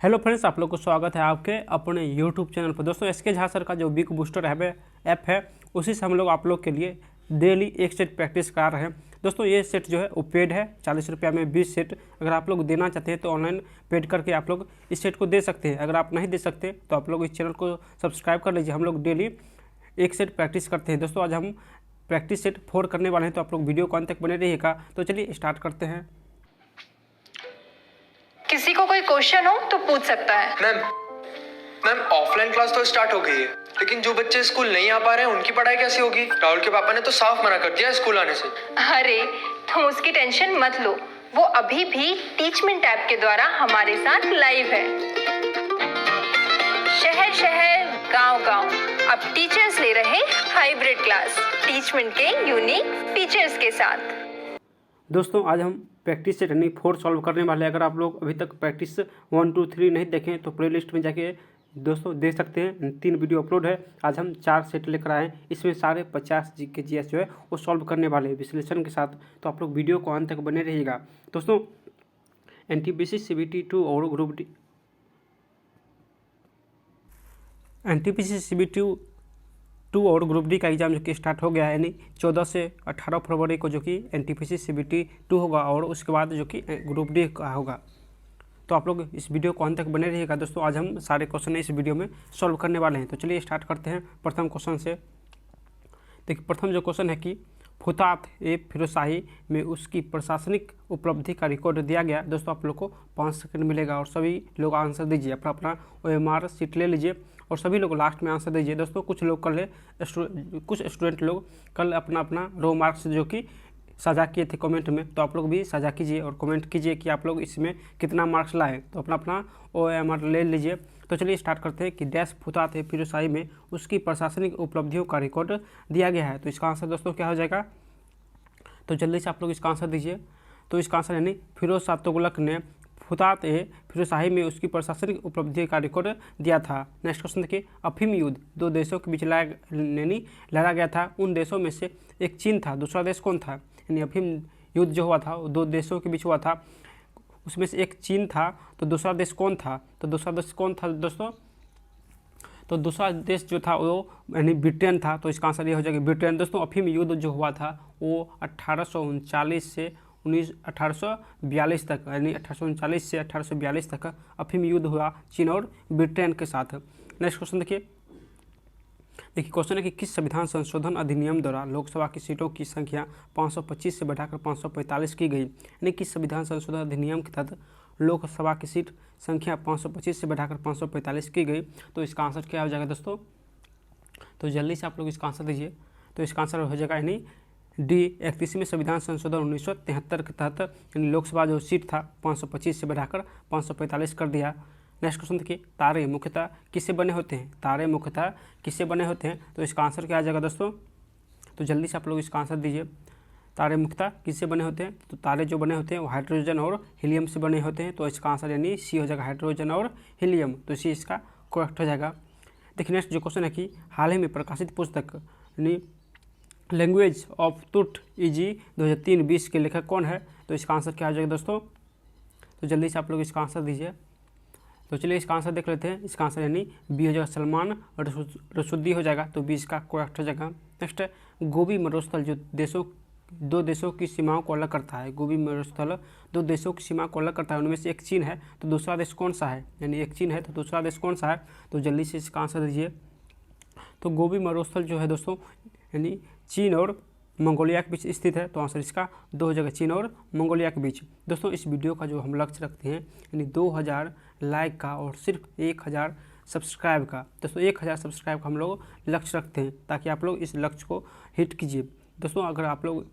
Hello friends, आप लोग को स्वागत है आपके अपने यूट्यूब चैनल पर। दोस्तों एसके झा सर का जो वीक बूस्टर ऐप है उसी से हम लोग आप लोग के लिए डेली एक सेट प्रैक्टिस करा रहे हैं। दोस्तों ये सेट जो है वो पेड है, 40 रुपया में 20 सेट। अगर आप लोग देना चाहते हैं तो ऑनलाइन पेड करके आप लोग इस सेट को दे सकते हैं। अगर आप नहीं दे सकते तो आप लोग इस चैनल को सब्सक्राइब कर लीजिए। हम लोग डेली एक सेट प्रैक्टिस करते हैं। दोस्तों आज हम प्रैक्टिस सेट 4 करने वाले हैं, तो आप लोग वीडियो को अंत तक बने रहिएगा। तो चलिए स्टार्ट करते हैं। किसी को कोई क्वेश्चन हो तो पूछ सकता है। मैम ऑफलाइन क्लास तो स्टार्ट हो गई है, लेकिन जो बच्चे स्कूल नहीं आ पा रहे हैं उनकी पढ़ाई कैसे होगी? राहुल के पापा ने तो साफ मना कर दिया स्कूल आने से। अरे तुम उसकी टेंशन मत लो, वो अभी भी टीचमेंट ऐप के द्वारा हमारे साथ लाइव है। शहर शहर गांव गांव अब टीचर्स ले रहे हाइब्रिड क्लास टीचमेंट के यूनिक फीचर्स के साथ। दोस्तों आज हम प्रैक्टिस सेट यानी 4 सॉल्व करने वाले हैं। अगर आप लोग अभी तक प्रैक्टिस 1, 2, 3 नहीं देखें तो प्लेलिस्ट में जाके दोस्तों देख सकते हैं। 3 वीडियो अपलोड है। आज हम 4 सेट लेकर आए हैं। इसमें सारे 50 के जीएस जो है वो सॉल्व करने वाले हैं विश्लेषण के साथ। तो आप लोग वीडियो को अंत तक बने रहिएगा। दोस्तों एनटीपीसी सीबीटी 2 और ग्रुप डी एनटीपीसी सीबीटी 2 और ग्रुप डी का एग्ज़ाम जो कि स्टार्ट हो गया है, यानी 14 से 18 फरवरी को जो कि एनटीपीसी सीबीटी 2 होगा और उसके बाद जो कि ग्रुप डी का होगा। तो आप लोग इस वीडियो को अंत तक बने रहिएगा। दोस्तों आज हम सारे क्वेश्चन इस वीडियो में सॉल्व करने वाले हैं। तो चलिए स्टार्ट करते हैं प्रथम क्वेश्चन से। देखिए प्रथम जो क्वेश्चन है कि फुतात ए फिरोशाही में उसकी प्रशासनिक उपलब्धि का रिकॉर्ड दिया गया। दोस्तों आप लोग को 5 सेकंड मिलेगा और सभी लोग आंसर दीजिए। अपना अपना OMR शीट ले लीजिए और सभी लोग लास्ट में आंसर दीजिए। दोस्तों कुछ स्टूडेंट लोग कल अपना अपना रो मार्क्स जो कि साझा किए थे कमेंट में, तो आप लोग भी साझा कीजिए और कमेंट कीजिए कि आप लोग इसमें कितना मार्क्स लाए। तो अपना अपना OMR ले लीजिए। तो चलिए स्टार्ट करते हैं कि डैश फुतात ए फिरोशाही में उसकी प्रशासनिक उपलब्धियों का रिकॉर्ड दिया गया है। तो इसका आंसर दोस्तों क्या हो जाएगा? तो जल्दी से आप लोग इसका आंसर दीजिए। तो इसका आंसर यानी फिरोज शाह तुगलक ने फुतात ए फिरोशाही में उसकी प्रशासनिक उपलब्धि का रिकॉर्ड दिया था। नेक्स्ट क्वेश्चन देखिए, अफीम युद्ध 2 देशों के बीच लड़ा गया था। उन देशों में से एक चीन था, दूसरा देश कौन था? यानी अफीम युद्ध जो हुआ था वो 2 देशों के बीच हुआ था, उसमें से एक चीन था, तो दूसरा देश कौन था? तो दूसरा देश कौन था दोस्तों? तो दूसरा देश जो था वो यानी ब्रिटेन था। तो इसका आंसर ये हो जाएगा ब्रिटेन। दोस्तों अफीम युद्ध जो हुआ था वो 1839 से 1842 तक, यानी 1839 से 1842 तक अफीम युद्ध हुआ चीन और ब्रिटेन के साथ। नेक्स्ट क्वेश्चन देखिए क्वेश्चन है कि किस संविधान संशोधन अधिनियम द्वारा लोकसभा की सीटों की संख्या 525 से बढ़ाकर 545 की गई? यानी किस संविधान संशोधन अधिनियम के तहत लोकसभा की सीट संख्या 525 से बढ़ाकर 545 की गई? तो इसका आंसर क्या हो जाएगा दोस्तों? तो जल्दी से आप लोग इसका आंसर दीजिए। तो इसका आंसर हो जाएगा यानी डी 31वें संविधान संशोधन 1973 के तहत यानी लोकसभा जो सीट था 525 से बढ़ाकर 545 कर दिया। नेक्स्ट क्वेश्चन देखिए, तारे मुख्यतः किससे बने होते हैं? तारे मुख्यतः किससे बने होते हैं? तो इसका आंसर क्या आ जाएगा दोस्तों? तो जल्दी से आप लोग इसका आंसर दीजिए। तारे मुख्यतः किससे बने होते हैं? तो तारे जो बने होते हैं वो हाइड्रोजन और हीलियम से बने होते हैं। तो इसका आंसर यानी सी हो जाएगा, हाइड्रोजन और हीलियम। तो सी इसका करेक्ट हो जाएगा। देखिए नेक्स्ट जो क्वेश्चन है कि हाल ही में प्रकाशित पुस्तक यानी लैंग्वेज ऑफ ट्रुथ EG 2003-20 के लेखक कौन है? तो इसका आंसर क्या हो जाएगा दोस्तों? तो जल्दी से आप लोग इसका आंसर दीजिए। तो चलिए इसका आंसर देख लेते हैं। इसका आंसर यानी बी हो जाएगा, सलमान रशुद्दी हो जाएगा। तो बी इसका करेक्ट हो जाएगा। नेक्स्ट है गोबी मरुस्थल जो 2 देशों की सीमाओं को अलग करता है। गोबी मरुस्थल 2 देशों की सीमा को अलग करता है, उनमें से एक चीन है, तो दूसरा देश कौन सा है? यानी एक चीन है तो दूसरा देश कौन सा है? तो जल्दी से इसका आंसर दीजिए। तो गोबी मरुस्थल जो है दोस्तों यानी चीन और मंगोलिया के बीच स्थित है। तो आंसर इसका 2 हो जाएगा, चीन और मंगोलिया के बीच। दोस्तों इस वीडियो का जो हम लक्ष्य रखते हैं यानी 2000 लाइक का और सिर्फ 1000 सब्सक्राइब का। दोस्तों 1000 सब्सक्राइब का हम लोग लक्ष्य रखते हैं ताकि आप लोग इस लक्ष्य को हिट कीजिए। दोस्तों अगर आप लोग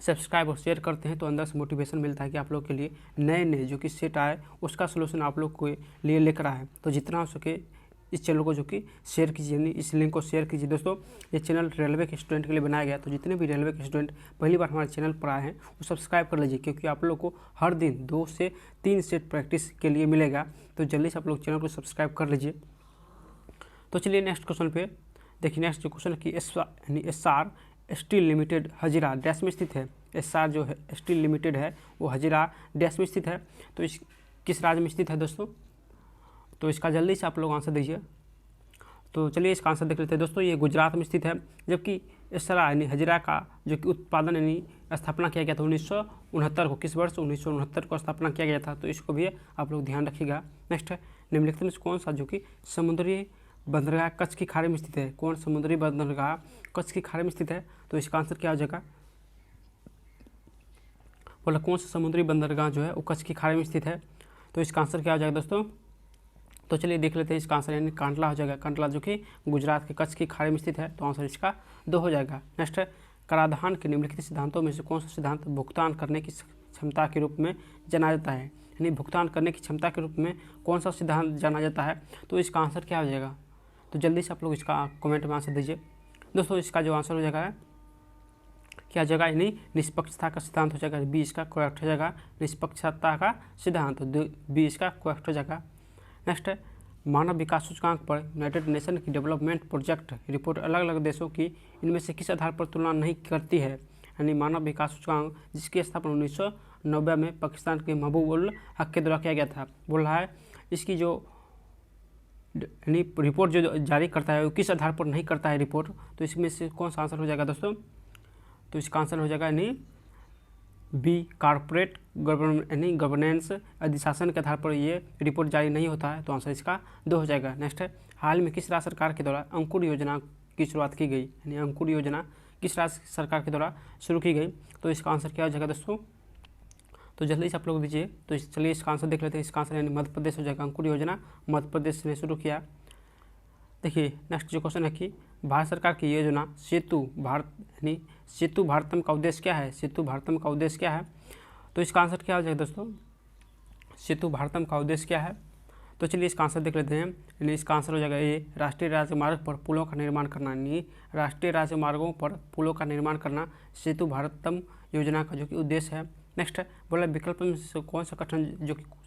सब्सक्राइब और शेयर करते हैं तो अंदर से मोटिवेशन मिलता है कि आप लोग के लिए नए जो कि सेट आए उसका सोल्यूशन आप लोग के लिए लेकर आए। तो जितना हो सके इस चैनल को जो कि शेयर कीजिए, यानी इस लिंक को शेयर कीजिए। दोस्तों ये चैनल रेलवे के स्टूडेंट के लिए बनाया गया, तो जितने भी रेलवे के स्टूडेंट पहली बार हमारे चैनल पर आए हैं वो सब्सक्राइब कर लीजिए, क्योंकि आप लोग को हर दिन 2 से 3 सेट प्रैक्टिस के लिए मिलेगा। तो जल्दी से आप लोग चैनल को सब्सक्राइब कर लीजिए। तो चलिए नेक्स्ट क्वेश्चन पे देखिए। नेक्स्ट जो क्वेश्चन है कि SR steel limited Hazira dash में स्थित है। SR जो है स्टील लिमिटेड है वो हजीरा डैश में स्थित है। तो इस किस राज्य में स्थित है दोस्तों? तो इसका जल्दी से आप लोग आंसर दीजिए। तो चलिए इसका आंसर देख लेते हैं दोस्तों। ये गुजरात में स्थित है, जबकि इसरा यानी हजीरा का जो कि उत्पादन यानी स्थापना किया गया था 1969 को। किस वर्ष? 1969 को स्थापना किया गया था। तो इसको भी आप लोग ध्यान रखिएगा। नेक्स्ट है, निम्नलिखित में कौन सा जो कि समुद्री बंदरगाह कच्छ की खाड़ी में स्थित है? कौन समुद्री बंदरगाह कच्छ की खाड़ी में स्थित है? तो इसका आंसर क्या हो जाएगा? बोला कौन सा समुद्री बंदरगाह जो है वो कच्छ की खाड़ी में स्थित है? तो इसका आंसर क्या हो जाएगा दोस्तों? तो चलिए देख लेते हैं इसका आंसर, यानी कांडला हो जाएगा। कांडला जो कि गुजरात के कच्छ की खाड़ी में स्थित है। तो आंसर इसका 2 हो जाएगा। नेक्स्ट है, कराधान के निम्नलिखित सिद्धांतों में से कौन सा सिद्धांत भुगतान करने की क्षमता के रूप में जाना जाता है? यानी भुगतान करने की क्षमता के रूप में कौन सा सिद्धांत जाना जाता है? तो इसका आंसर क्या हो जाएगा? तो जल्दी से आप लोग इसका कमेंट में आंसर दीजिए दोस्तों। इसका जो आंसर हो जाएगा क्या जगह, यानी निष्पक्षता का सिद्धांत हो जाएगा। बी इसका करेक्ट हो जाएगा, निष्पक्षता का सिद्धांत। बी इसका करेक्ट हो जाएगा। नेक्स्ट है, मानव विकास सूचकांक पर यूनाइटेड नेशन की डेवलपमेंट प्रोजेक्ट रिपोर्ट अलग अलग देशों की इनमें से किस आधार पर तुलना नहीं करती है? यानी मानव विकास सूचकांक जिसकी स्थापना 1990 में पाकिस्तान के महबूब उल हक के द्वारा किया गया था। बोल रहा है इसकी जो यानी रिपोर्ट जो जारी करता है वो किस आधार पर नहीं करता है रिपोर्ट? तो इसमें से कौन सा आंसर हो जाएगा दोस्तों? तो इसका आंसर हो जाएगा यानी बी, कॉर्पोरेट यानी गवर्नेंस अधिशासन के आधार पर ये रिपोर्ट जारी नहीं होता है। तो आंसर इसका 2 हो जाएगा। नेक्स्ट है, हाल में किस राज्य सरकार के द्वारा अंकुर योजना की शुरुआत की गई? यानी अंकुर योजना किस राज्य सरकार के द्वारा शुरू की गई? तो इसका आंसर क्या हो जाएगा दोस्तों? तो जल्दी से आप लोग दीजिए। तो चलिए इसका आंसर देख लेते हैं। इसका आंसर यानी मध्य प्रदेश हो जाएगा। अंकुर योजना मध्य प्रदेश ने शुरू किया। देखिए नेक्स्ट जो क्वेश्चन है कि भारत सरकार की योजना सेतु भारत यानी सेतु भारतम का उद्देश्य क्या है? सेतु भारतम का उद्देश्य क्या है? तो इसका आंसर क्या हो जाएगा दोस्तों? सेतु भारतम का उद्देश्य क्या है? तो चलिए इसका आंसर देख लेते हैं। यानी इसका आंसर हो जाएगा ए, राष्ट्रीय राजमार्ग पर पुलों का निर्माण करना। यानी राष्ट्रीय राजमार्गों पर पुलों का निर्माण करना सेतु भारतम योजना का जो कि उद्देश्य है। नेक्स्ट है, बोला विकल्प में से कौन सा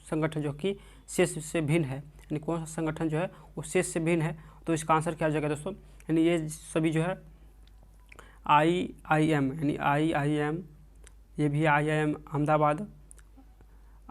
संगठन जो कि शेष से भिन्न है? यानी कौन सा संगठन जो है वो शेष से भिन्न है? तो इसका आंसर क्या हो जाएगा दोस्तों? यानी ये सभी जो है IIM यानी IIM, ये भी IIM अहमदाबाद,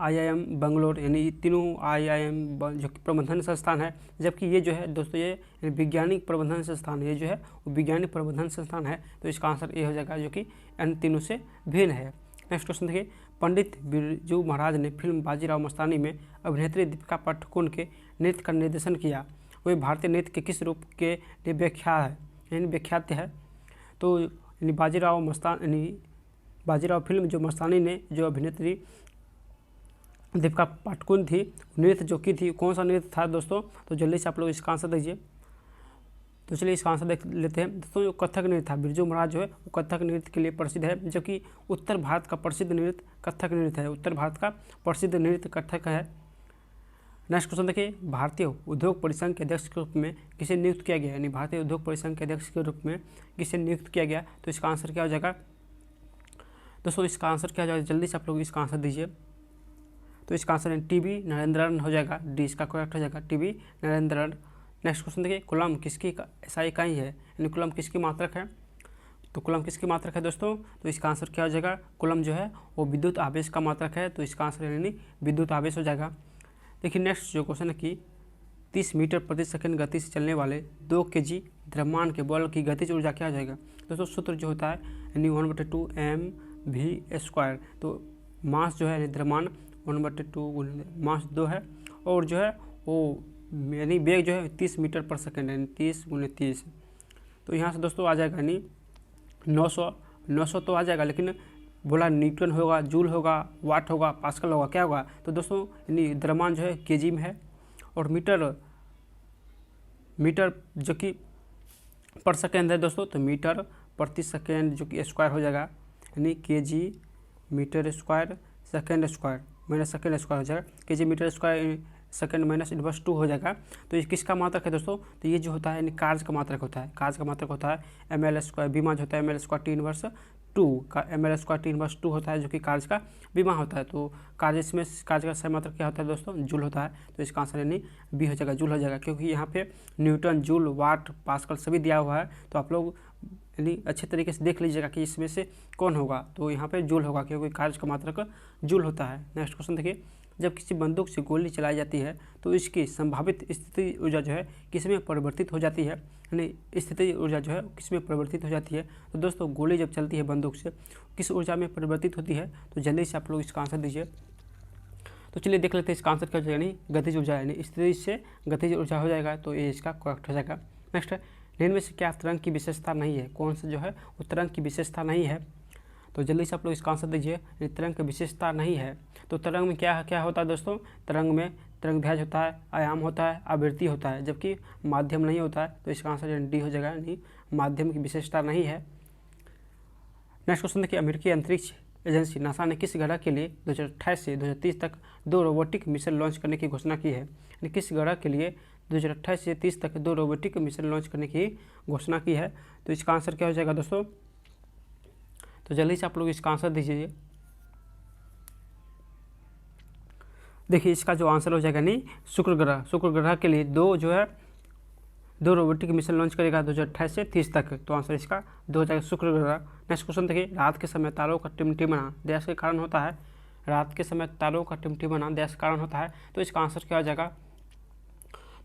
IIM बेंगलोर, यानी तीनों IIM जो कि प्रबंधन संस्थान है। जबकि ये जो है दोस्तों ये वैज्ञानिक प्रबंधन संस्थान, ये जो है वो वैज्ञानिक प्रबंधन संस्थान है। तो इसका आंसर ये हो जाएगा जो कि इन तीनों से भिन्न है। नेक्स्ट क्वेश्चन देखिए, पंडित बिरजू महाराज ने फिल्म बाजीराव मस्तानी में अभिनेत्री दीपिका पादुकोण के नृत्य का निर्देशन किया। वह भारतीय नृत्य के किस रूप के लिए विख्यात है? तो यानी बाजीराव फिल्म जो मस्तानी ने जो अभिनेत्री दीपिका पादुकोण थी, नृत्य जो की थी, कौन सा नृत्य था दोस्तों? तो जल्दी से आप लोग इसका आंसर दीजिए। तो चलिए इसका आंसर देख लेते हैं दोस्तों। जो कथक नृत्य था, बिरजू महाराज जो है वो कथक नृत्य के लिए प्रसिद्ध है, जबकि उत्तर भारत का प्रसिद्ध नृत्य कथक नृत्य है। उत्तर भारत का प्रसिद्ध नृत्य कथक है। नेक्स्ट क्वेश्चन देखिए, भारतीय उद्योग परिसंघ के अध्यक्ष के रूप में किसे नियुक्त किया गया? यानी भारतीय उद्योग परिसंघ के अध्यक्ष के रूप में किसे नियुक्त किया गया? तो इसका आंसर क्या हो जाएगा दोस्तों? इसका आंसर क्या हो जाएगा? जल्दी से आप लोग इसका आंसर दीजिए। तो इसका आंसर TB नरेंद्रन हो जाएगा। डी इसका करेक्ट हो जाएगा, TB नरेंद्रन। नेक्स्ट क्वेश्चन देखिए, कूलम किसकी SI इकाई है? यानी कूलम किसकी मात्रक है? तो कूलम किसकी मात्रक है दोस्तों? तो इसका आंसर क्या हो जाएगा? कूलम जो है वो विद्युत आवेश का मात्रक है। तो इसका आंसर यानी विद्युत आवेश हो जाएगा। देखिए नेक्स्ट जो क्वेश्चन है कि 30 मीटर प्रति सेकंड गति से चलने वाले 2 kg द्रव्यमान के बल की गतिज ऊर्जा क्या हो जाएगा? दोस्तों सूत्र जो होता है यानी 1/2 mv²। तो मास जो है यानी द्रव्यमान 1/2 मास 2 है, और जो है वो यानी वेग जो है 30 मीटर पर सेकंड यानी 30 × 30। तो यहाँ से दोस्तों आ जाएगा यानी 900 तो आ जाएगा, लेकिन बोला न्यूटन होगा, जूल होगा, वाट होगा, पास्कल होगा, क्या होगा? तो दोस्तों यानी द्रव्यमान जो है kg में है, और मीटर जो कि पर सेकेंड है दोस्तों। तो मीटर प्रति सेकेंड जो कि स्क्वायर हो जाएगा, यानी kg metre square second square minus second square हो जाएगा। kg metre square second minus inverse 2 हो जाएगा। तो ये किसका मात्रक है दोस्तों? तो ये जो होता है यानी कार्य का मात्रक होता है। कार्य का मात्रक होता है ml², विमा जो होता है ml² T इनवर्स 2 का ml² T इनवर्स 2 होता है, जो कि कार्य का विमा होता है। तो कार्य इसमें कार्य का सही मात्रक क्या होता है दोस्तों? जूल होता है। तो इसका आंसर यानी बी हो जाएगा, जूल हो जाएगा, क्योंकि यहाँ पे न्यूटन, जूल, वाट, पास्कल सभी दिया हुआ है। तो आप लोग यानी अच्छे तरीके से देख लीजिएगा कि इसमें से कौन होगा। तो यहाँ पे जूल होगा, क्योंकि कार्य का मात्रक जूल होता है। नेक्स्ट क्वेश्चन देखिए, जब किसी बंदूक से गोली चलाई जाती है तो इसकी संभावित स्थिति ऊर्जा जो है किस में परिवर्तित हो जाती है, यानी स्थिति ऊर्जा जो है किस में परिवर्तित हो जाती है। तो दोस्तों गोली जब चलती है बंदूक से किस ऊर्जा में परिवर्तित होती है, तो जल्दी से आप लोग इसका आंसर दीजिए। तो चलिए देख लेते हैं इसका आंसर क्या हो जाएगा, यानी गतिज ऊर्जा, यानी स्थिति से गतिज ऊर्जा हो जाएगा, तो ये इसका करेक्ट हो जाएगा। नेक्स्ट है, निम्न में से क्या तरंग की विशेषता नहीं है, कौन सा जो है वो तरंग की विशेषता नहीं है, तो जल्दी से आप लोग इसका आंसर दीजिए। तरंग की विशेषता नहीं है तो तरंग में क्या क्या होता है दोस्तों, तरंग में तरंगदैर्घ्य होता है, आयाम होता है, आवृत्ति होता है, जबकि माध्यम नहीं होता है, तो इसका आंसर डी हो जाएगा, यानी माध्यम की विशेषता नहीं है। नेक्स्ट क्वेश्चन देखिए, अमेरिकी अंतरिक्ष एजेंसी नासा ने किस ग्रह के लिए 2028 से 2030 तक 2 रोबोटिक मिशन लॉन्च करने की घोषणा की है, यानी किस ग्रह के लिए 2028 से 30 तक 2 रोबोटिक मिशन लॉन्च करने की घोषणा की है, तो इसका आंसर क्या हो जाएगा दोस्तों, तो जल्दी से आप लोग इसका आंसर दीजिए। देखिए इसका जो आंसर हो जाएगा नहीं शुक्र ग्रह के लिए 2 रोबोटिक मिशन लॉन्च करेगा 2028 से 30 तक, तो आंसर इसका 2 हो जाएगा शुक्र ग्रह। नेक्स्ट क्वेश्चन देखिए, रात के समय तारों का टिमटिमाना देश के कारण होता है, रात के समय तारों का टिमटिमाना देश के कारण होता है, तो इसका आंसर क्या हो जाएगा,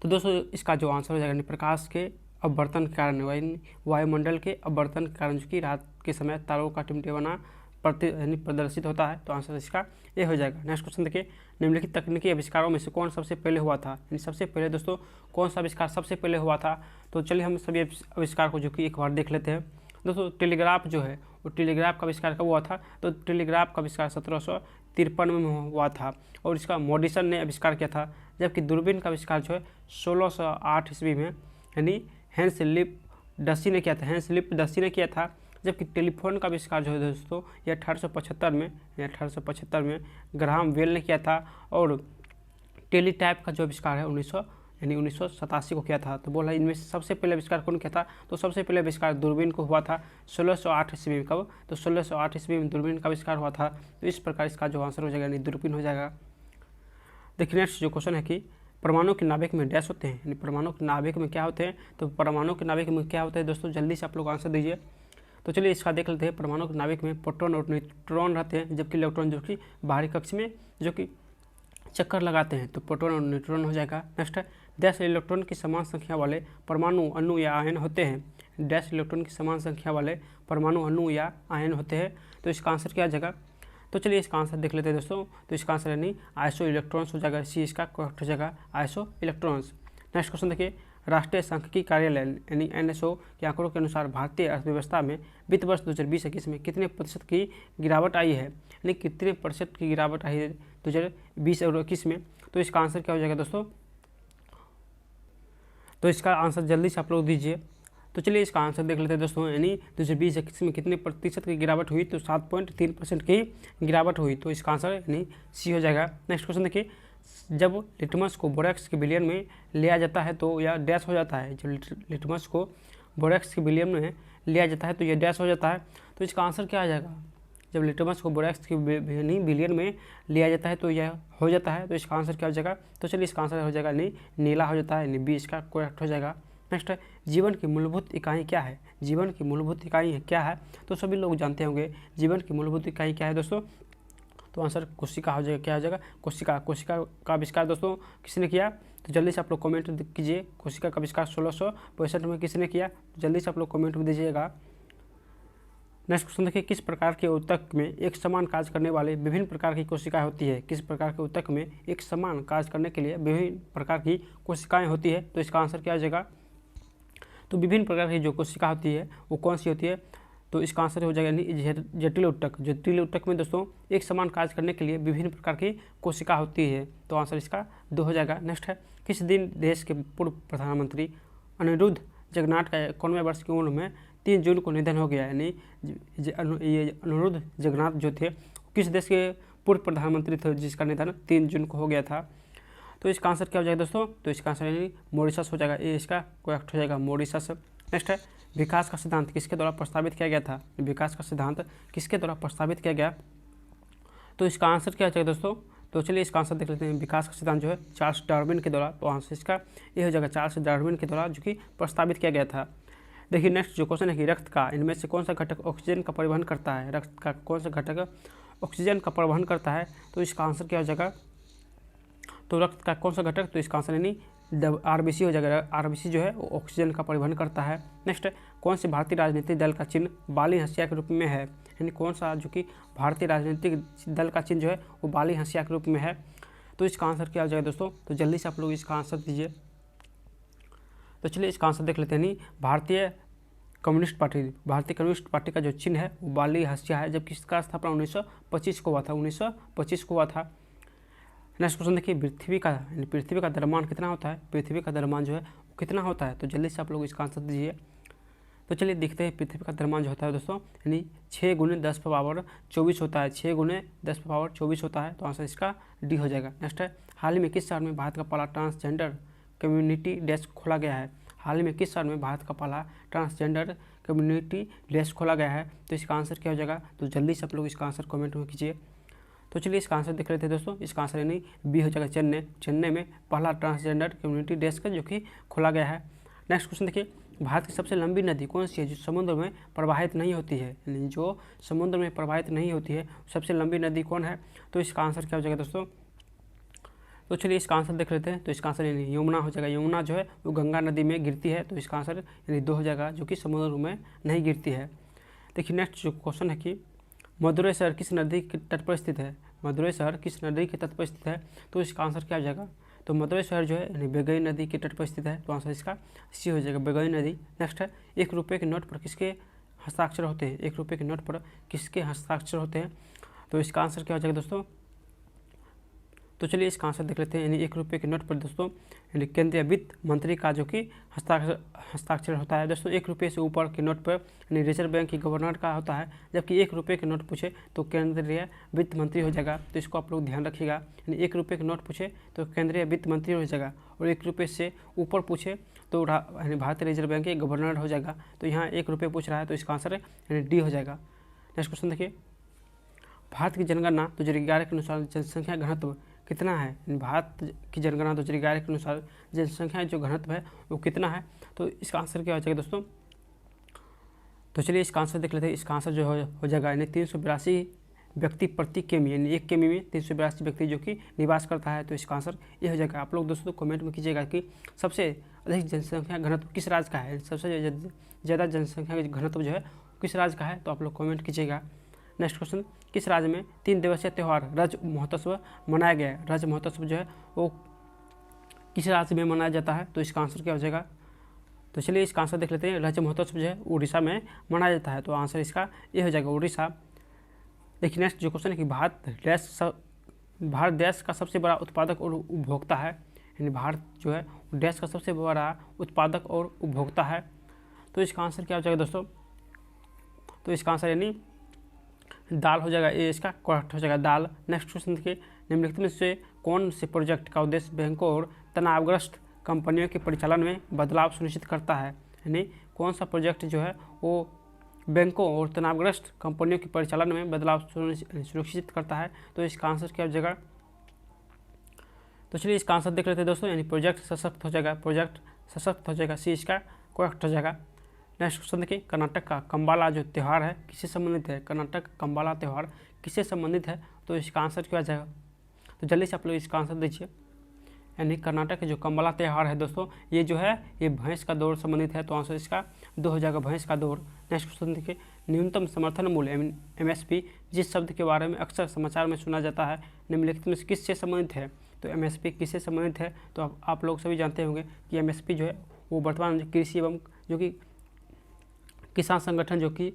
तो दोस्तों इसका जो आंसर हो जाएगा प्रकाश के अपवर्तन के कारण, वायुमंडल के अपवर्तन के कारण जो कि रात के समय तारों का टिमटिमाना प्रदर्शित होता है, तो आंसर इसका ए हो जाएगा। नेक्स्ट क्वेश्चन देखिए, निम्नलिखित तकनीकी आविष्कारों में से कौन सबसे पहले हुआ था, यानी सबसे पहले दोस्तों कौन सा आविष्कार सबसे पहले हुआ था, तो चलिए हम सभी आविष्कार को जो कि एक बार देख लेते हैं। दोस्तों टेलीग्राफ जो है वो टेलीग्राफ का आविष्कार कब हुआ था, तो टेलीग्राफ का आविष्कार 1753 में हुआ था और इसका मॉडिसन ने आविष्कार किया था, जबकि दूरबीन का आविष्कार जो है 1608 ईस्वी में यानी हैंस लिप डसी ने किया था, जबकि टेलीफोन का आविष्कार जो है दोस्तों ये 1875 में ग्राहम बेल ने किया था और टेलीटाइप का जो आविष्कार है 1987 को किया था। तो बोला इनमें से सबसे पहले आविष्कार कौन किया था, तो सबसे पहले आविष्कार दूरबीन को हुआ था 1608 ईस्वी में। कब, तो 1608 ईस्वी में दूरबीन का आविष्कार हुआ था, तो इस प्रकार इसका जो आंसर हो जाएगा यानी दूरबीन हो जाएगा। देखिए नेक्स्ट जो क्वेश्चन है कि परमाणु के नाभिक में डैश होते हैं, यानी परमाणु के नाभिक में क्या होते हैं, तो परमाणु के नाभिक में क्या होता है दोस्तों, जल्दी से आप लोग आंसर दीजिए। तो चलिए इसका देख लेते हैं। परमाणु के नाभिक में प्रोटॉन और न्यूट्रॉन रहते हैं, जबकि इलेक्ट्रॉन जो कि बाहरी कक्ष में जो कि चक्कर लगाते हैं, तो प्रोटॉन और न्यूट्रॉन हो जाएगा। नेक्स्ट है, डैश इलेक्ट्रॉन की समान संख्या वाले परमाणु अणु या आयन होते हैं, डैश इलेक्ट्रॉन की समान संख्या वाले परमाणु अणु या आयन होते हैं, तो इसका आंसर क्या आ जाएगा, तो चलिए इसका आंसर देख लेते हैं दोस्तों। तो इसका आंसर यानी आइसो इलेक्ट्रॉन्स हो जाएगा, सी इसका करेक्ट हो जाएगा, आइसो इलेक्ट्रॉन्स। नेक्स्ट क्वेश्चन देखिए, राष्ट्रीय सांख्यिकी कार्यालय यानी NSO के आंकड़ों के अनुसार भारतीय अर्थव्यवस्था में वित्त वर्ष 2020-21 में कितने प्रतिशत की गिरावट आई है, यानी कितने प्रतिशत की गिरावट आई है 2020 और 21 में, तो इसका आंसर क्या हो जाएगा दोस्तों, तो इसका आंसर जल्दी से आप लोग दीजिए। तो चलिए इसका आंसर देख लेते हैं दोस्तों, यानी 2020-21 में कितने प्रतिशत की गिरावट हुई, तो 7.3% की गिरावट हुई, तो इसका आंसर यानी सी हो जाएगा। नेक्स्ट क्वेश्चन देखिए, जब लिटमस को बोरेक्स के विलयन में लिया जाता है तो यह डैश हो जाता है, जब लिटमस को बोरेक्स के विलयन में लिया जाता है तो यह डैश हो जाता है, तो इसका आंसर क्या आ जाएगा, जब लिटमस को बोरेक्स के विलयन में लिया जाता है तो यह हो जाता है, तो इसका आंसर क्या हो जाएगा, तो चलिए इसका आंसर हो जाएगा नहीं नीला हो जाता है, यानी बी इसका करेक्ट हो जाएगा। नेक्स्ट है, जीवन की मूलभूत इकाई क्या है, जीवन की मूलभूत इकाई क्या है, तो सभी लोग जानते होंगे जीवन की मूलभूत इकाई क्या है दोस्तों, तो आंसर कोशिका हो जाएगा, क्या हो जाएगा, कोशिका का आविष्कार दोस्तों किसने किया, तो जल्दी से आप लोग कमेंट कीजिए, कोशिका का आविष्कार 1665 में किसने किया, तो जल्दी से आप लोग कमेंट में दीजिएगा। नेक्स्ट क्वेश्चन देखिए, किस प्रकार के ऊतक में एक समान कार्य करने वाले विभिन्न प्रकार की कोशिकाएं होती है, किस प्रकार के ऊतक में एक समान कार्य करने के लिए विभिन्न प्रकार की कोशिकाएं होती है, तो इसका आंसर क्या हो जाएगा, तो विभिन्न प्रकार की जो कोशिका होती है वो कौन सी होती है, तो इसका आंसर हो जाएगा जटिल ऊतक। जटिल ऊतक में दोस्तों एक समान कार्य करने के लिए विभिन्न प्रकार की कोशिका होती है, तो आंसर इसका 2 हो जाएगा। नेक्स्ट है, किस दिन देश के पूर्व प्रधानमंत्री अनिरुद्ध जगन्नाथ का 91वें वर्ष की उम्र में 3 जून को निधन हो गया, यानी ये अनिरुद्ध जगन्नाथ जो थे किस देश के पूर्व प्रधानमंत्री थे जिसका निधन 3 जून को हो गया था, तो इसका आंसर क्या हो जाएगा दोस्तों, तो इसका आंसर यानी मॉरिशस हो जाएगा, ये इसका करेक्ट हो जाएगा मॉरिशस। नेक्स्ट है, विकास का सिद्धांत किसके द्वारा प्रस्तावित किया गया था, विकास का सिद्धांत किसके द्वारा प्रस्तावित किया गया, तो इसका आंसर क्या हो जाएगा दोस्तों, तो चलिए इसका आंसर देख लेते हैं। विकास का सिद्धांत जो है चार्ल्स डार्विन के द्वारा, तो आंसर इसका ये हो जाएगा चार्ल्स डार्विन के द्वारा जो कि प्रस्तावित किया गया था। देखिए नेक्स्ट जो क्वेश्चन है कि रक्त का इनमें से कौन सा घटक ऑक्सीजन का परिवहन करता है, रक्त का कौन सा घटक ऑक्सीजन का परिवहन करता है, तो इसका आंसर क्या हो जाएगा, तो रक्त का कौन सा घटक, तो इसका आंसर यानी RBC हो जाएगा। RBC जो है वो ऑक्सीजन का परिवहन करता है। नेक्स्ट, कौन से भारतीय राजनीतिक दल का चिन्ह बाली हंसिया के रूप में है, यानी कौन सा जो कि भारतीय राजनीतिक दल का चिन्ह जो है वो बाली हंसिया के रूप में है। तो इसका आंसर क्या हो जाएगा दोस्तों, तो जल्दी से आप लोग इसका आंसर दीजिए। तो चलिए इसका आंसर देख लेते हैं। भारतीय कम्युनिस्ट पार्टी का जो चिन्ह है वो बाली हंसिया है, जबकि इसका स्थापना 1925 को हुआ था। 1925 को हुआ था। नेक्स्ट क्वेश्चन देखिए, पृथ्वी का द्रव्यमान कितना होता है, पृथ्वी का द्रव्यमान जो है वो कितना होता है। तो जल्दी से आप लोग इसका आंसर दीजिए। तो चलिए देखते हैं पृथ्वी का द्रव्यमान जो होता है दोस्तों, यानी 6 × 10⁻24 होता है। 6 × 10⁻24 होता है, तो आंसर इसका डी हो जाएगा। नेक्स्ट है, हाल ही में किस शहर में भारत का पहला ट्रांसजेंडर कम्युनिटी डेस्क खोला गया है। हाल ही में किस शहर में भारत का पहला ट्रांसजेंडर कम्युनिटी डेस्क खोला गया है। तो इसका आंसर क्या हो जाएगा, तो जल्दी से आप लोग इसका आंसर कमेंट में कीजिए। तो चलिए इसका आंसर देख लेते हैं दोस्तों। इसका आंसर यानी बी हो जाएगा, चेन्नई में पहला ट्रांसजेंडर कम्युनिटी डेस्क जो कि खोला गया है। नेक्स्ट क्वेश्चन देखिए, भारत की सबसे लंबी नदी कौन सी है जो समुद्र में प्रवाहित नहीं होती है, यानी जो समुद्र में प्रवाहित नहीं होती है सबसे लंबी नदी कौन है। तो इसका आंसर क्या हो जाएगा दोस्तों, तो चलिए इसका आंसर देख लेते हैं। तो इसका आंसर यानी यमुना हो जाएगा। यमुना जो है वो गंगा नदी में गिरती है, तो इसका आंसर यानी 2 हो जाएगा, जो कि समुद्र में नहीं गिरती है। देखिए नेक्स्ट जो क्वेश्चन है कि मदुरै शहर किस नदी के तट पर स्थित है। मदुरै शहर किस नदी के तट पर स्थित है। तो इसका आंसर क्या हो जाएगा, तो मदुरै शहर जो है यानी बेगई नदी के तट पर स्थित है, तो आंसर इसका सी हो जाएगा, बेगई नदी। नेक्स्ट है, 1 रुपये के नोट पर किसके हस्ताक्षर होते हैं। 1 रुपये के नोट पर किसके हस्ताक्षर होते हैं। तो इसका आंसर क्या हो जाएगा दोस्तों, तो चलिए इसका आंसर देख लेते हैं। यानी 1 रुपये के नोट पर दोस्तों यानी केंद्रीय वित्त मंत्री का जो कि हस्ताक्षर होता है दोस्तों। 1 रुपये से ऊपर के नोट पर यानी रिजर्व बैंक के गवर्नर का होता है, जबकि 1 रुपये के नोट पूछे तो केंद्रीय वित्त मंत्री हो जाएगा। तो इसको आप लोग ध्यान रखिएगा। यानी 1 रुपये के नोट पूछे तो केंद्रीय वित्त मंत्री हो जाएगा, और 1 रुपये से ऊपर पूछे तो यानी भारतीय रिजर्व बैंक के गवर्नर हो जाएगा। तो यहाँ 1 रुपये पूछ रहा है, तो इसका आंसर यानी डी हो जाएगा। नेक्स्ट क्वेश्चन देखिए, भारत की जनगणना 2011 के अनुसार जनसंख्या घनत्व कितना है। भारत की जनगणना 2011 के अनुसार जनसंख्या जो घनत्व है वो कितना है। तो इसका आंसर क्या हो जाएगा दोस्तों, तो चलिए इसका आंसर देख लेते हैं। इसका आंसर जो हो जाएगा यानी 382 व्यक्ति प्रति किमी, यानी 1 किमी में 382 व्यक्ति जो कि निवास करता है। तो इसका आंसर ये हो जाएगा। आप लोग दोस्तों कमेंट में कीजिएगा कि सबसे अधिक जनसंख्या घनत्व किस राज्य का है, सबसे ज़्यादा जनसंख्या घनत्व जो है किस राज्य का है। तो आप लोग कमेंट कीजिएगा। नेक्स्ट क्वेश्चन, किस राज्य में 3 दिवसीय त्यौहार रज महोत्सव मनाया गया है। रज महोत्सव जो है वो किस राज्य में मनाया जाता है। तो इसका आंसर क्या हो जाएगा, तो चलिए इसका आंसर देख लेते हैं। रज महोत्सव जो है उड़ीसा में मनाया जाता है, तो आंसर इसका ये हो जाएगा, उड़ीसा। देखिए नेक्स्ट जो क्वेश्चन है कि भारत देश का सबसे बड़ा उत्पादक और उपभोक्ता है, यानी भारत जो है देश का सबसे बड़ा उत्पादक और उपभोक्ता है। तो इसका आंसर क्या हो जाएगा दोस्तों, तो इसका आंसर यानी दाल हो जाएगा, ये इसका करेक्ट हो जाएगा, दाल। नेक्स्ट क्वेश्चन देखिए, निम्नलिखित में से कौन से प्रोजेक्ट का उद्देश्य बैंकों और तनावग्रस्त कंपनियों के परिचालन में बदलाव सुनिश्चित करता है। यानी कौन सा प्रोजेक्ट जो है वो बैंकों और तनावग्रस्त कंपनियों के परिचालन में बदलाव सुनिश्चित करता है। तो इसका आंसर क्या हो जाएगा, तो चलिए इसका आंसर देख लेते हैं दोस्तों। यानी प्रोजेक्ट सशक्त हो जाएगा, प्रोजेक्ट सशक्त हो जाएगा, सी इसका करेक्ट हो जाएगा। नेक्स्ट क्वेश्चन देखिए, कर्नाटक का कंबाला जो त्यौहार है किससे संबंधित है। कर्नाटक का कंबाला त्यौहार किससे संबंधित है। तो इसका आंसर क्या आ जाएगा, तो जल्दी से आप लोग इसका आंसर दीजिए। यानी कर्नाटक का जो कंबाला त्यौहार है दोस्तों, ये जो है ये भैंस का दौड़ संबंधित है, तो आंसर इसका 2 हो जाएगा, भैंस का दौड़। नेक्स्ट क्वेश्चन देखिए, न्यूनतम समर्थन मूल्य MSP जिस शब्द के बारे में अक्सर समाचार में सुना जाता है, निम्नलिखित में किससे संबंधित है। तो MSP किससे संबंधित है, तो आप लोग सभी जानते होंगे कि MSP जो है वो वर्तमान कृषि एवं जो कि किसान संगठन जो कि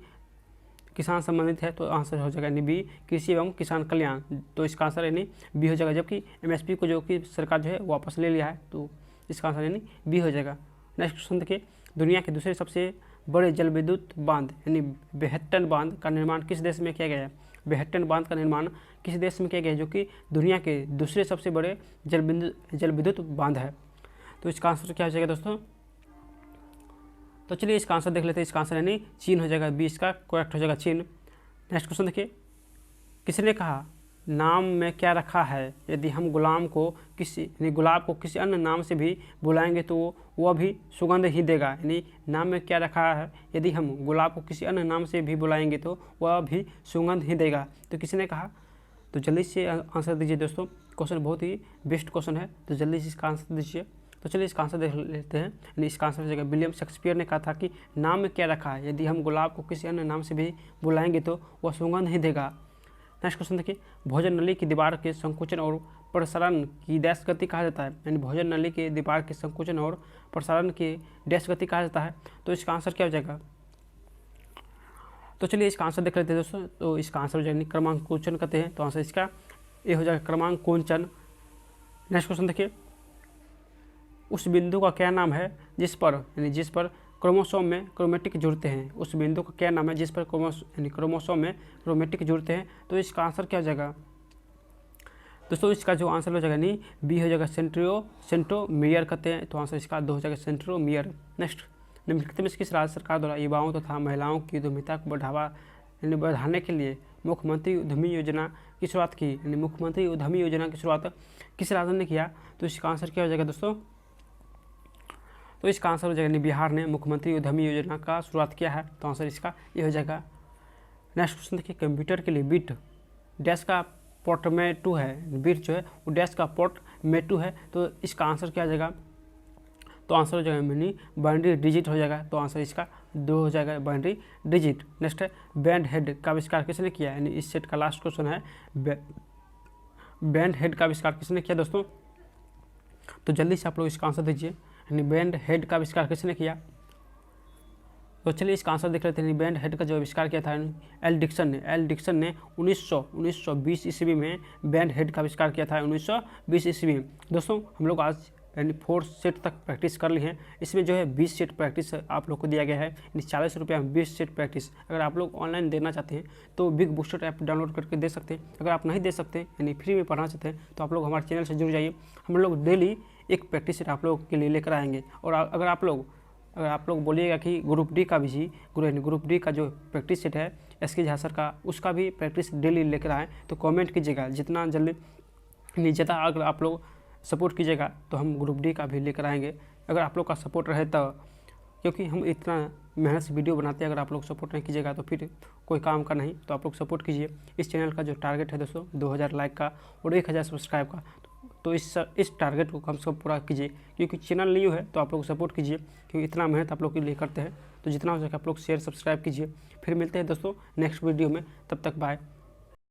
किसान संबंधित है, तो आंसर हो जाएगा यानी बी, कृषि एवं किसान कल्याण। तो इसका आंसर यानी बी हो जाएगा, जबकि MSP को जो कि सरकार जो है वापस ले लिया है, तो इसका आंसर यानी बी हो जाएगा। नेक्स्ट क्वेश्चन देखिए, दुनिया के दूसरे सबसे बड़े जल विद्युत बांध यानी बेहट्टन बांध का निर्माण किस देश में किया गया है। बेहट्टन बांध का निर्माण किस देश में किया गया है, जो कि दुनिया के दूसरे सबसे बड़े जल विद्युत बांध है। तो इसका आंसर क्या हो जाएगा दोस्तों, तो चलिए इसका आंसर देख लेते हैं। इसका आंसर यानी चीन हो जाएगा, बी इसका करेक्ट हो जाएगा, चीन। नेक्स्ट क्वेश्चन देखिए, किसने कहा नाम में क्या रखा है, यदि हम गुलाब को किसी अन्य नाम से भी बुलाएंगे तो वह भी सुगंध ही देगा। यानी नाम में क्या रखा है, यदि हम गुलाब को किसी अन्य नाम से भी बुलाएंगे तो वह भी सुगंध ही देगा। तो किसने कहा, तो जल्दी से आंसर दीजिए दोस्तों। क्वेश्चन बहुत ही बेस्ट क्वेश्चन है, तो जल्दी से इसका आंसर दीजिए। तो चलिए इसका आंसर देख लेते हैं। यानी इसका आंसर हो जाएगा विलियम शेक्सपियर ने कहा था कि नाम में क्या रखा है, यदि हम गुलाब को किसी अन्य नाम से भी बुलाएंगे तो वह सुगंध नहीं देगा। नेक्स्ट क्वेश्चन देखिए, भोजन नली की दीवार के संकुचन और प्रसारण की डैश गति कहा जाता है। यानी भोजन नली की दीवार के संकुचन और प्रसारण की डैश गति कहा जाता है। तो इसका आंसर क्या हो जाएगा? तो चलिए इसका आंसर देख लेते हैं दोस्तों। तो इसका आंसर हो जाएगा क्रमांकोचन कहते हैं, तो आंसर इसका ये हो जाएगा क्रमांकोचन। नेक्स्ट क्वेश्चन देखिए, उस बिंदु का क्या नाम है जिस पर क्रोमोसोम में क्रोमेटिक जुड़ते हैं। उस बिंदु का क्या नाम है जिस पर क्रोमोसोम में क्रोमेटिक जुड़ते हैं। तो इसका आंसर क्या हो जाएगा दोस्तों? इसका जो आंसर हो जाएगा नहीं, बी हो जाएगा सेंट्रोमियर कहते हैं। तो आंसर इसका 2 हो जाएगा सेंट्रोमियर। नेक्स्ट, निम्नलिखित में किस राज्य सरकार द्वारा युवाओं तथा महिलाओं की उद्यमिता को बढ़ाने के लिए मुख्यमंत्री उद्यमी योजना की शुरुआत की। यानी मुख्यमंत्री उद्यमी योजना की शुरुआत किस राज्य ने किया? तो इसका आंसर क्या हो जाएगा दोस्तों? तो इसका आंसर हो जाएगा बिहार ने मुख्यमंत्री उद्यमी योजना का शुरुआत किया है। तो आंसर इसका ये हो जाएगा। नेक्स्ट क्वेश्चन देखिए, कंप्यूटर के लिए बिट डैश का पोर्ट में 2 है। बिट जो है वो डैश का पोर्ट में 2 है। तो इसका आंसर क्या हो जाएगा? तो आंसर हो जाएगा मिनी बाइनरी डिजिट हो जाएगा। तो आंसर इसका 2 हो जाएगा बाइनरी डिजिट। नेक्स्ट है, बैंड हेड का आविष्कार किसने किया? यानी इस सेट का लास्ट क्वेश्चन है, बैंड हेड का आविष्कार किसने किया दोस्तों? तो जल्दी से आप लोग इसका आंसर दीजिए। यानी बैंड हेड का आविष्कार किसने किया? तो चलिए इसका आंसर देख लेते हैं। बैंड हेड का जो आविष्कार किया था एल डिक्सन ने 1920 ईस्वी में बैंड हेड का आविष्कार किया था। 1920 ईस्वी में। दोस्तों हम लोग आज यानी 4 सेट तक प्रैक्टिस कर ली हैं। इसमें जो है 20 सेट प्रैक्टिस आप लोग को दिया गया है। यानी 40 रुपये में 20 सेट प्रैक्टिस। अगर आप लोग ऑनलाइन देना चाहते हैं तो बिग बूस्टर ऐप डाउनलोड करके दे सकते हैं। अगर आप नहीं दे सकते यानी फ्री में पढ़ना चाहते हैं तो आप लोग हमारे चैनल से जुड़ जाइए। हम लोग डेली एक प्रैक्टिस सेट आप लोग के लिए लेकर आएंगे। और अगर आप लोग बोलिएगा कि ग्रुप डी का भी ग्रुप डी का जो प्रैक्टिस सेट है एसके झा सर का, उसका भी प्रैक्टिस डेली लेकर आएँ तो कमेंट कीजिएगा। जितना जल्दी ज़्यादा अगर आप लोग सपोर्ट कीजिएगा तो हम ग्रुप डी का भी लेकर आएंगे। अगर आप लोग का सपोर्ट रहे तो, क्योंकि हम इतना मेहनत से वीडियो बनाते हैं, अगर आप लोग सपोर्ट नहीं कीजिएगा तो फिर कोई काम का नहीं। तो आप लोग सपोर्ट कीजिए। इस चैनल का जो टारगेट है दोस्तों 2000 लाइक का और 1000 सब्सक्राइब का, तो इस टारगेट को कम से कम पूरा कीजिए। क्योंकि चैनल न्यू है तो आप लोग सपोर्ट कीजिए, क्योंकि इतना मेहनत आप लोग के लिए करते हैं। तो जितना हो सके आप लोग शेयर सब्सक्राइब कीजिए। फिर मिलते हैं दोस्तों नेक्स्ट वीडियो में, तब तक बाय।